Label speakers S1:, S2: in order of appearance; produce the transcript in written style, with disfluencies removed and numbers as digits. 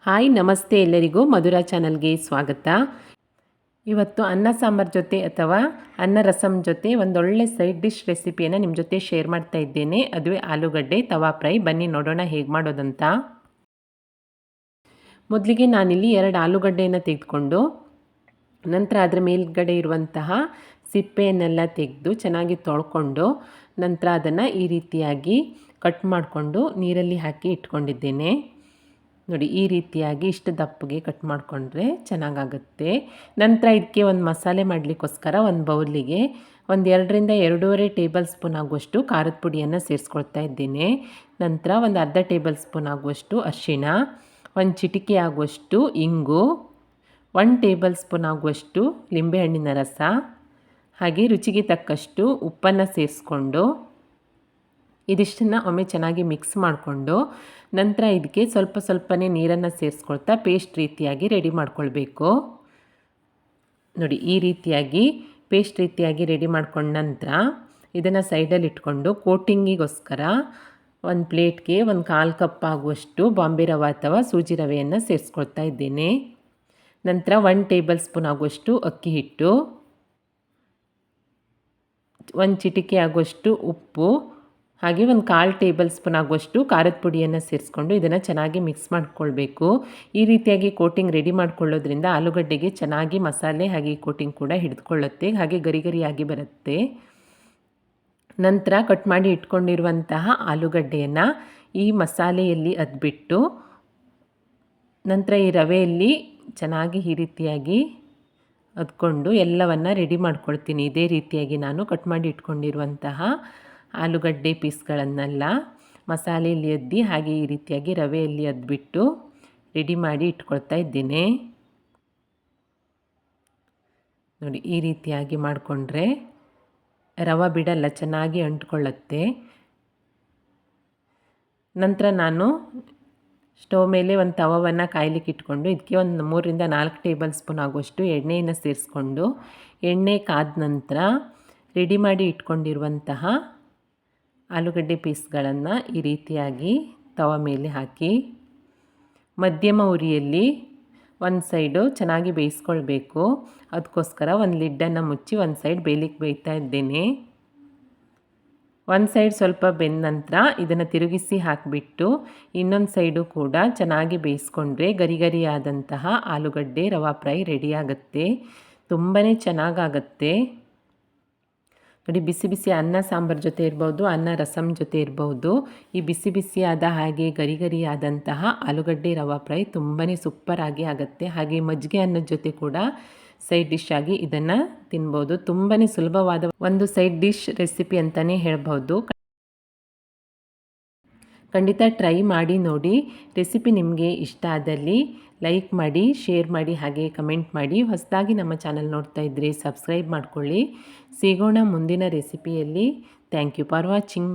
S1: Hi ನಮಸ್ತೆ ಎಲ್ಲರಿಗೂ ಮಧುರಾ ಚಾನಲ್ಗೆ ಸ್ವಾಗತ. ಇವತ್ತು ಅನ್ನ ಸಾಂಬಾರ್ ಜೊತೆ ಅಥವಾ ಅನ್ನ ರಸಮ್ ಜೊತೆ ಒಂದೊಳ್ಳೆ ಸೈಡ್ ಡಿಶ್ ರೆಸಿಪಿಯನ್ನು ನಿಮ್ಮ ಜೊತೆ ಶೇರ್ ಮಾಡ್ತಾ ಇದ್ದೇನೆ. ಅದುವೇ ಆಲೂಗಡ್ಡೆ ತವಾ ಫ್ರೈ. ಬನ್ನಿ ನೋಡೋಣ ಹೇಗೆ ಮಾಡೋದಂತ. ಮೊದಲಿಗೆ ನಾನಿಲ್ಲಿ 2 ಆಲೂಗಡ್ಡೆಯನ್ನು ತೆಗೆದುಕೊಂಡು ನಂತರ ಅದರ ಮೇಲ್ಗಡೆ ಇರುವಂತಹ ಸಿಪ್ಪೆಯನ್ನೆಲ್ಲ ತೆಗೆದು ಚೆನ್ನಾಗಿ ತೊಳ್ಕೊಂಡು ನಂತರ ಅದನ್ನು ಈ ರೀತಿಯಾಗಿ ಕಟ್ ಮಾಡಿಕೊಂಡು ನೀರಲ್ಲಿ ಹಾಕಿ ಇಟ್ಕೊಂಡಿದ್ದೇನೆ. ನೋಡಿ, ಈ ರೀತಿಯಾಗಿ ಇಷ್ಟು ದಪ್ಪಗೆ ಕಟ್ ಮಾಡಿಕೊಂಡ್ರೆ ಚೆನ್ನಾಗಾಗುತ್ತೆ. ನಂತರ ಇದಕ್ಕೆ ಒಂದು ಮಸಾಲೆ ಮಾಡಲಿಕ್ಕೋಸ್ಕರ ಒಂದು ಬೌಲಿಗೆ ಒಂದು 2ರಿಂದ 2.5 ಟೇಬಲ್ ಸ್ಪೂನ್ ಆಗುವಷ್ಟು ಖಾರದ ಪುಡಿಯನ್ನು ಸೇರಿಸ್ಕೊಳ್ತಾ ಇದ್ದೇನೆ. ನಂತರ ಒಂದು ಅರ್ಧ ಟೇಬಲ್ ಸ್ಪೂನ್ ಆಗುವಷ್ಟು ಅರಿಶಿಣ, ಒಂದು ಚಿಟಿಕೆ ಆಗುವಷ್ಟು ಇಂಗು, 1 ಟೇಬಲ್ ಸ್ಪೂನ್ ಆಗುವಷ್ಟು ಲಿಂಬೆಹಣ್ಣಿನ ರಸ, ಹಾಗೆ ರುಚಿಗೆ ತಕ್ಕಷ್ಟು ಉಪ್ಪನ್ನು ಸೇರಿಸ್ಕೊಂಡು ಇದಿಷ್ಟನ್ನು ಒಮ್ಮೆ ಚೆನ್ನಾಗಿ ಮಿಕ್ಸ್ ಮಾಡಿಕೊಂಡು ನಂತರ ಇದಕ್ಕೆ ಸ್ವಲ್ಪ ಸ್ವಲ್ಪನೇ ನೀರನ್ನು ಸೇರಿಸ್ಕೊಳ್ತಾ ಪೇಸ್ಟ್ ರೀತಿಯಾಗಿ ರೆಡಿ ಮಾಡ್ಕೊಳ್ಬೇಕು. ನೋಡಿ, ಈ ರೀತಿಯಾಗಿ ಪೇಸ್ಟ್ ರೀತಿಯಾಗಿ ರೆಡಿ ಮಾಡ್ಕೊಂಡ ನಂತರ ಇದನ್ನು ಸೈಡಲ್ಲಿ ಇಟ್ಕೊಂಡು ಕೋಟಿಂಗಿಗೋಸ್ಕರ ಒಂದು ಪ್ಲೇಟ್ಗೆ ಒಂದು 1/4 ಕಪ್ ಆಗುವಷ್ಟು ಬಾಂಬೆ ರವೆ ಅಥವಾ ಸೂಜಿ ರವೆಯನ್ನು ಸೇರಿಸ್ಕೊಳ್ತಾ ಇದ್ದೇನೆ. ನಂತರ 1 ಟೇಬಲ್ ಸ್ಪೂನ್ ಆಗುವಷ್ಟು ಅಕ್ಕಿ ಹಿಟ್ಟು, 1 ಚಿಟಿಕೆ ಆಗುವಷ್ಟು ಉಪ್ಪು, ಹಾಗೆ ಒಂದು 1/4 ಟೇಬಲ್ ಸ್ಪೂನ್ ಆಗುವಷ್ಟು ಖಾರದ ಪುಡಿಯನ್ನು ಸೇರಿಸ್ಕೊಂಡು ಇದನ್ನು ಚೆನ್ನಾಗಿ ಮಿಕ್ಸ್ ಮಾಡಿಕೊಳ್ಬೇಕು. ಈ ರೀತಿಯಾಗಿ ಕೋಟಿಂಗ್ ರೆಡಿ ಮಾಡಿಕೊಳ್ಳೋದ್ರಿಂದ ಆಲೂಗಡ್ಡೆಗೆ ಚೆನ್ನಾಗಿ ಮಸಾಲೆ ಹಾಗೆ ಕೋಟಿಂಗ್ ಕೂಡ ಹಿಡಿದುಕೊಳ್ಳುತ್ತೆ, ಹಾಗೆ ಗರಿ ಗರಿಯಾಗಿ ಬರುತ್ತೆ. ನಂತರ ಕಟ್ ಮಾಡಿ ಇಟ್ಕೊಂಡಿರುವಂತಹ ಆಲೂಗಡ್ಡೆಯನ್ನು ಈ ಮಸಾಲೆಯಲ್ಲಿ ಅದ್ಬಿಟ್ಟು ನಂತರ ಈ ರವೆಯಲ್ಲಿ ಚೆನ್ನಾಗಿ ಈ ರೀತಿಯಾಗಿ ಅದ್ಕೊಂಡು ಎಲ್ಲವನ್ನು ರೆಡಿ ಮಾಡ್ಕೊಳ್ತೀನಿ. ಇದೇ ರೀತಿಯಾಗಿ ನಾನು ಕಟ್ ಮಾಡಿ ಇಟ್ಕೊಂಡಿರುವಂತಹ ಆಲೂಗಡ್ಡೆ ಪೀಸ್ಗಳನ್ನೆಲ್ಲ ಮಸಾಲೆಯಲ್ಲಿ ಅದ್ದಿ ಹಾಗೆ ಈ ರೀತಿಯಾಗಿ ರವೆಯಲ್ಲಿ ಅದ್ಬಿಟ್ಟು ರೆಡಿ ಮಾಡಿ ಇಟ್ಕೊಳ್ತಾ ಇದ್ದೇನೆ. ನೋಡಿ, ಈ ರೀತಿಯಾಗಿ ಮಾಡಿಕೊಂಡ್ರೆ ರವೆ ಬಿಡಲ್ಲ, ಚೆನ್ನಾಗಿ ಅಂಟ್ಕೊಳ್ಳುತ್ತೆ. ನಂತರ ನಾನು ಸ್ಟವ್ ಮೇಲೆ ಒಂದು ತವವನ್ನು ಕಾಯ್ಲಿಕ್ಕೆ ಇಟ್ಕೊಂಡು ಇದಕ್ಕೆ ಒಂದು 3ರಿಂದ 4 ಟೇಬಲ್ ಸ್ಪೂನ್ ಆಗುವಷ್ಟು ಎಣ್ಣೆಯನ್ನು ಸೇರಿಸ್ಕೊಂಡು ಎಣ್ಣೆ ಕಾದ ನಂತರ ರೆಡಿ ಮಾಡಿ ಇಟ್ಕೊಂಡಿರುವಂತಹ ಆಲೂಗಡ್ಡೆ ಪೀಸ್ಗಳನ್ನು ಈ ರೀತಿಯಾಗಿ ತವ ಮೇಲೆ ಹಾಕಿ ಮಧ್ಯಮ ಉರಿಯಲ್ಲಿ ಒಂದು ಸೈಡು ಚೆನ್ನಾಗಿ ಬೇಯಿಸ್ಕೊಳ್ಬೇಕು. ಅದಕ್ಕೋಸ್ಕರ ಒಂದು ಲಿಡ್ಡನ್ನು ಮುಚ್ಚಿ ಒಂದು ಸೈಡ್ ಬೇಯಲಿಕ್ಕೆ ಬೇಯ್ತಾ ಇದ್ದೇನೆ. ಒಂದು ಸೈಡ್ ಸ್ವಲ್ಪ ಬೆಂದ ನಂತರ ಇದನ್ನು ತಿರುಗಿಸಿ ಹಾಕಿಬಿಟ್ಟು ಇನ್ನೊಂದು ಸೈಡು ಕೂಡ ಚೆನ್ನಾಗಿ ಬೇಯಿಸ್ಕೊಂಡ್ರೆ ಗರಿ ಗರಿಯಾದಂತಹ ಆಲೂಗಡ್ಡೆ ರವಾ ಫ್ರೈ ರೆಡಿಯಾಗುತ್ತೆ. ತುಂಬಾ ಚೆನ್ನಾಗಾಗತ್ತೆ. ನೋಡಿ, ಬಿಸಿ ಬಿಸಿ ಅನ್ನ ಸಾಂಬಾರು ಜೊತೆ ಇರ್ಬೋದು, ಅನ್ನ ರಸಮ್ ಜೊತೆ ಇರ್ಬೋದು, ಈ ಬಿಸಿ ಬಿಸಿಯಾದ ಹಾಗೆ ಗರಿ ಗರಿಯಾದಂತಹ ಆಲೂಗಡ್ಡೆ ರವಾ ಫ್ರೈ ತುಂಬಾ ಸೂಪರಾಗಿ ಆಗುತ್ತೆ. ಹಾಗೆ ಮಜ್ಜಿಗೆ ಅನ್ನದ ಜೊತೆ ಕೂಡ ಸೈಡ್ ಡಿಶ್ ಆಗಿ ಇದನ್ನು ತಿನ್ಬೋದು. ತುಂಬಾ ಸುಲಭವಾದ ಒಂದು ಸೈಡ್ ಡಿಶ್ ರೆಸಿಪಿ ಅಂತಲೇ ಹೇಳ್ಬೋದು. ಖಂಡಿತ ಟ್ರೈ ಮಾಡಿ ನೋಡಿ. ರೆಸಿಪಿ ನಿಮಗೆ ಇಷ್ಟ ಆದಲ್ಲಿ ಲೈಕ್ ಮಾಡಿ, ಶೇರ್ ಮಾಡಿ, ಹಾಗೆ ಕಮೆಂಟ್ ಮಾಡಿ. ಹೊಸದಾಗಿ ನಮ್ಮ ಚಾನಲ್ ನೋಡ್ತಾ ಇದ್ದರೆ ಸಬ್ಸ್ಕ್ರೈಬ್ ಮಾಡ್ಕೊಳ್ಳಿ. ಸಿಗೋಣ ಮುಂದಿನ ರೆಸಿಪಿಯಲ್ಲಿ. Thank you for watching.